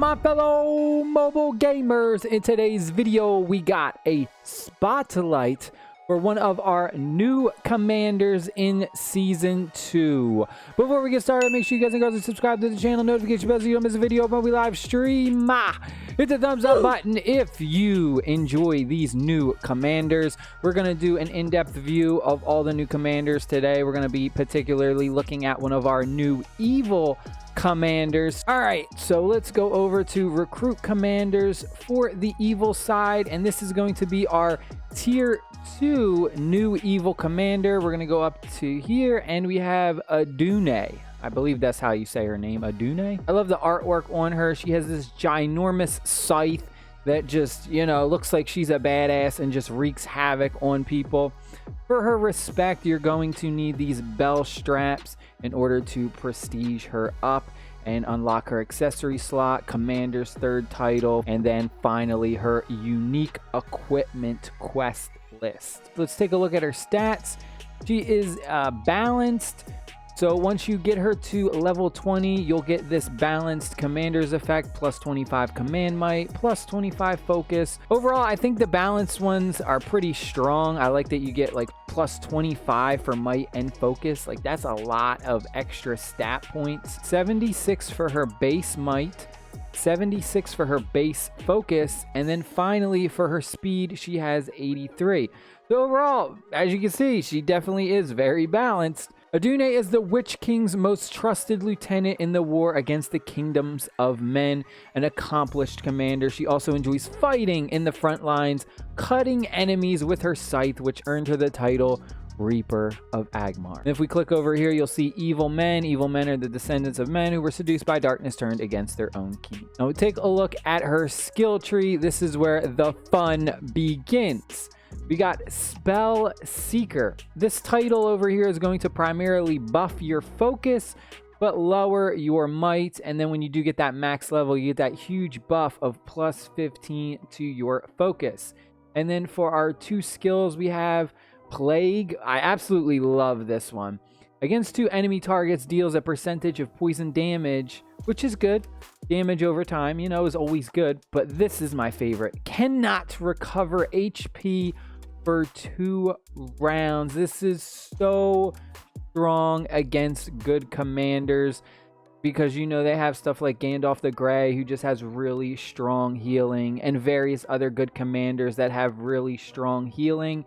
my fellow mobile gamers? In today's video, we got a spotlight for one of our new commanders in Season 2. Before we get started, make sure you guys and girls are subscribed to the channel, notification bell so you don't miss a video when we live stream. Hit the thumbs up button if you enjoy these new commanders. We're going to do an in-depth view of all the new commanders today. We're going to be particularly looking at one of our new evil commanders. All right, so let's go over to recruit commanders for the evil side, and this is going to be our tier 2 new evil commander. We're gonna go up to here and we have Adunae. I believe that's how you say her name, Adunae. I love the artwork on her. She has this ginormous scythe that just, you know, looks like she's a badass and just wreaks havoc on people. For her respect, you're going to need these bell straps in order to prestige her up and unlock her accessory slot, commander's 3rd title, and then finally her unique equipment quest list. Let's take a look at her stats. She is balanced. So once you get her to level 20, you'll get this balanced commander's effect, plus 25 command might, plus 25 focus. Overall, I think the balanced ones are pretty strong. I like that you get like plus 25 for might and focus. Like that's a lot of extra stat points. 76 for her base might, 76 for her base focus, and then finally for her speed, she has 83. So overall, as you can see, she definitely is very balanced. Adunae is the Witch King's most trusted lieutenant in the war against the kingdoms of men, an accomplished commander. She also enjoys fighting in the front lines, cutting enemies with her scythe, which earned her the title Reaper of Agmar. And if we click over here, you'll see evil men. Evil men are the descendants of men who were seduced by darkness, turned against their own king. Now we take a look at her skill tree. This is where the fun begins. We got Spell Seeker. This title over here is going to primarily buff your focus, but lower your might. And then when you do get that max level, you get that huge buff of plus 15 to your focus. And then for our 2 skills, we have Plague. I absolutely love this one. Against 2 enemy targets, deals a percentage of poison damage, which is good. Damage over time, you know, is always good. But this is my favorite. Cannot recover HP for 2 rounds. This is so strong against good commanders because, you know, they have stuff like Gandalf the Grey, who just has really strong healing, and various other good commanders that have really strong healing.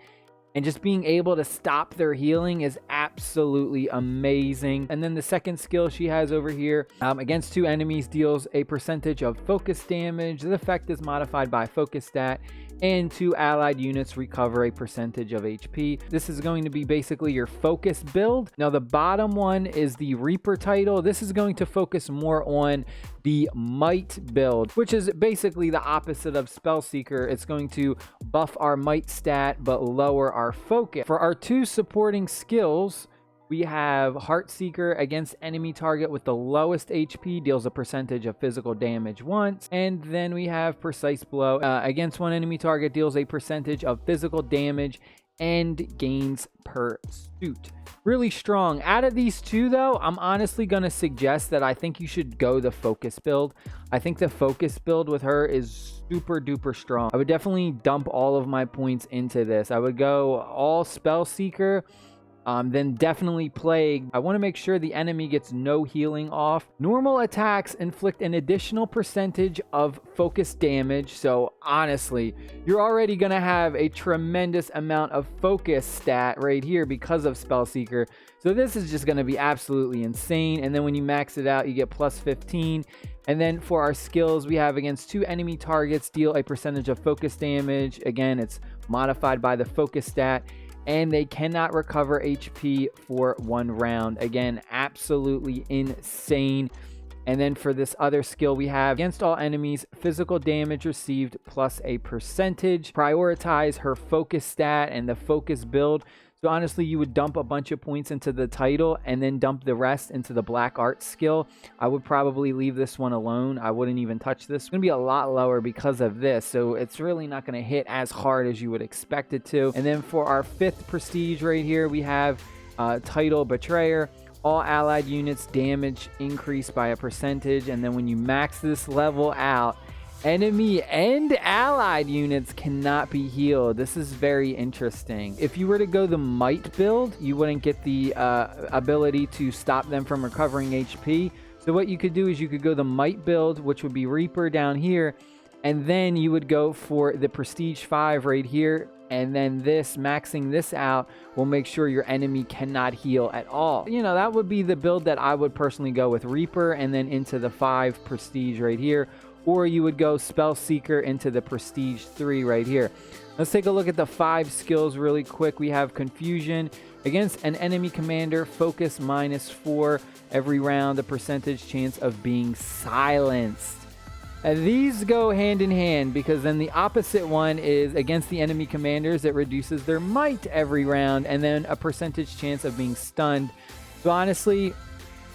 And just being able to stop their healing is absolutely amazing. And then the second skill she has over here, against 2 enemies, deals a percentage of focus damage. The effect is modified by focus stat, and 2 allied units recover a percentage of HP. This is going to be basically your focus build. Now the bottom one is the Reaper title. This is going to focus more on the might build, which is basically the opposite of Spell Seeker. It's going to buff our might stat but lower our focus. For our 2 supporting skills, we have Heart Seeker. Against enemy target with the lowest HP, deals a percentage of physical damage once. And then we have Precise Blow. Against 1 enemy target, deals a percentage of physical damage and gains pursuit. Really strong. Out of these 2 though, I'm honestly going to suggest that I think you should go the focus build. I think the focus build with her is super duper strong. I would definitely dump all of my points into this. I would go all Spell Seeker, then definitely Plague. I want to make sure the enemy gets no healing off. Normal attacks inflict an additional percentage of focus damage. So honestly, you're already going to have a tremendous amount of focus stat right here because of Spell Seeker. So this is just going to be absolutely insane. And then when you max it out, you get plus 15. And then for our skills, we have against 2 enemy targets, deal a percentage of focus damage. Again, it's modified by the focus stat. And they cannot recover HP for 1 round. Again, absolutely insane. And then for this other skill, we have against all enemies, physical damage received plus a percentage. Prioritize her focus stat and the focus build. So honestly, you would dump a bunch of points into the title and then dump the rest into the black art skill. I would probably leave this one alone. I wouldn't even touch this. It's going to be a lot lower because of this. So it's really not going to hit as hard as you would expect it to. And then for our 5th prestige right here, we have title Betrayer. all allied units damage increase by a percentage. And then when you max this level out, enemy and allied units cannot be healed. This is very interesting. If you were to go the might build, you wouldn't get the ability to stop them from recovering HP. So what you could do is you could go the might build, which would be Reaper down here, and then you would go for the Prestige 5 right here. And then this, maxing this out, will make sure your enemy cannot heal at all. You know, that would be the build that I would personally go with, Reaper, and then into the 5 Prestige right here. Or you would go Spell Seeker into the Prestige 3 right here. Let's take a look at the 5 skills really quick. We have Confusion. Against an enemy commander, focus -4 every round, the percentage chance of being silenced. And these go hand in hand, because then the opposite one is against the enemy commanders, it reduces their might every round, and then a percentage chance of being stunned. So honestly,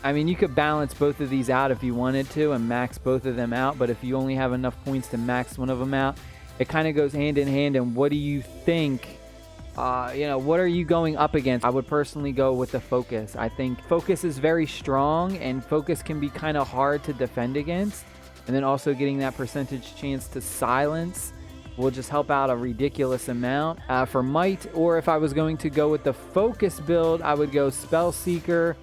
I mean, you could balance both of these out if you wanted to and max both of them out, but if you only have enough points to max one of them out, it kind of goes hand in hand. And what do you think? You know, what are you going up against? I would personally go with the Focus. I think Focus is very strong, and Focus can be kind of hard to defend against. And then also getting that percentage chance to silence will just help out a ridiculous amount. For might, or if I was going to go with the Focus build, I would go Spell Seeker.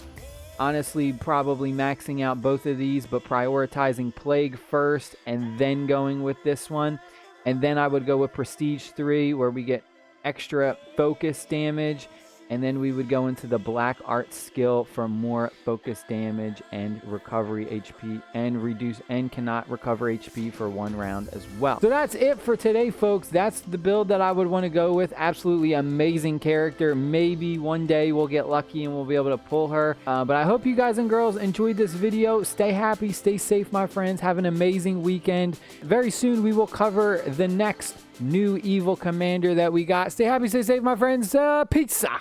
Honestly, probably maxing out both of these, but prioritizing Plague first and then going with this one. And then I would go with Prestige 3, where we get extra focus damage. And then we would go into the Black Art skill for more focus damage and recovery HP, and reduce and cannot recover HP for 1 round as well. So that's it for today, folks. That's the build that I would want to go with. Absolutely amazing character. Maybe one day we'll get lucky and we'll be able to pull her. But I hope you guys and girls enjoyed this video. Stay happy, stay safe, my friends. Have an amazing weekend. Very soon we will cover the next new evil commander that we got. Stay happy, stay safe, my friends. Pizza.